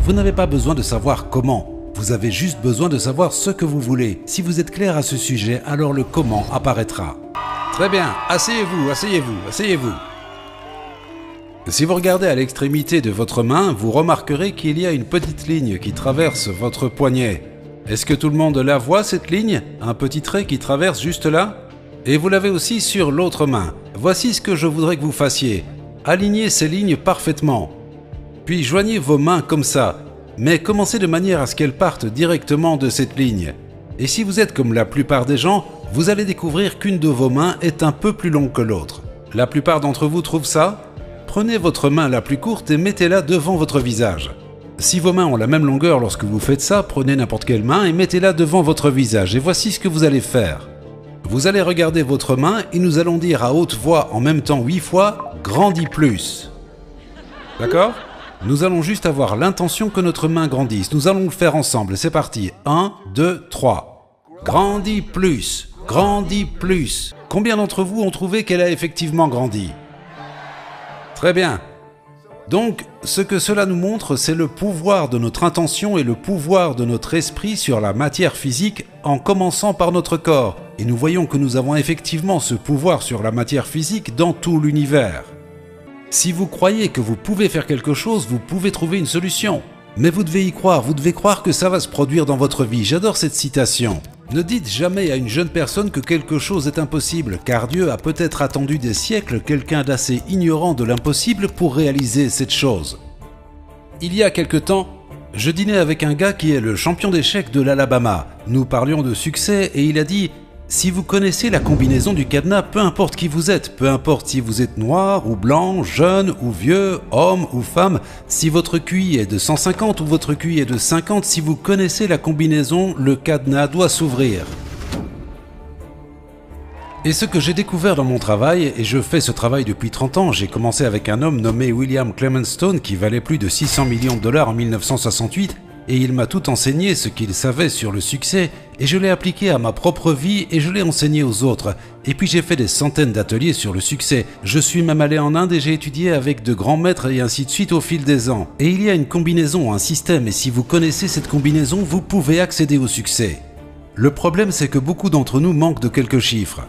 Vous n'avez pas besoin de savoir comment. Vous avez juste besoin de savoir ce que vous voulez. Si vous êtes clair à ce sujet, alors le comment apparaîtra. Très bien, asseyez-vous, asseyez-vous, asseyez-vous. Si vous regardez à l'extrémité de votre main, vous remarquerez qu'il y a une petite ligne qui traverse votre poignet. Est-ce que tout le monde la voit, cette ligne? Un petit trait qui traverse juste là? Et vous l'avez aussi sur l'autre main. Voici ce que je voudrais que vous fassiez. Alignez ces lignes parfaitement. Puis joignez vos mains comme ça, mais commencez de manière à ce qu'elles partent directement de cette ligne. Et si vous êtes comme la plupart des gens, vous allez découvrir qu'une de vos mains est un peu plus longue que l'autre. La plupart d'entre vous trouvent ça? Prenez votre main la plus courte et mettez-la devant votre visage. Si vos mains ont la même longueur lorsque vous faites ça, prenez n'importe quelle main et mettez-la devant votre visage. Et voici ce que vous allez faire. Vous allez regarder votre main et nous allons dire à haute voix en même temps 8 fois « Grandis plus ». D'accord? Nous allons juste avoir l'intention que notre main grandisse. Nous allons le faire ensemble. C'est parti. 1, 2, 3. Grandis plus. Grandis plus. Combien d'entre vous ont trouvé qu'elle a effectivement grandi? Très bien. Donc, ce que cela nous montre, c'est le pouvoir de notre intention et le pouvoir de notre esprit sur la matière physique en commençant par notre corps. Et nous voyons que nous avons effectivement ce pouvoir sur la matière physique dans tout l'univers. Si vous croyez que vous pouvez faire quelque chose, vous pouvez trouver une solution. Mais vous devez y croire, vous devez croire que ça va se produire dans votre vie. J'adore cette citation. Ne dites jamais à une jeune personne que quelque chose est impossible, car Dieu a peut-être attendu des siècles quelqu'un d'assez ignorant de l'impossible pour réaliser cette chose. Il y a quelque temps, je dînais avec un gars qui est le champion d'échecs de l'Alabama. Nous parlions de succès et il a dit « Si vous connaissez la combinaison du cadenas, peu importe qui vous êtes, peu importe si vous êtes noir ou blanc, jeune ou vieux, homme ou femme, si votre QI est de 150 ou votre QI est de 50, si vous connaissez la combinaison, le cadenas doit s'ouvrir. » Et ce que j'ai découvert dans mon travail, et je fais ce travail depuis 30 ans, j'ai commencé avec un homme nommé William Clement Stone qui valait plus de 600 millions de dollars en 1968, et il m'a tout enseigné ce qu'il savait sur le succès, et je l'ai appliqué à ma propre vie et je l'ai enseigné aux autres. Et puis j'ai fait des centaines d'ateliers sur le succès. Je suis même allé en Inde et j'ai étudié avec de grands maîtres et ainsi de suite au fil des ans. Et il y a une combinaison, un système, et si vous connaissez cette combinaison, vous pouvez accéder au succès. Le problème, c'est que beaucoup d'entre nous manquent de quelques chiffres.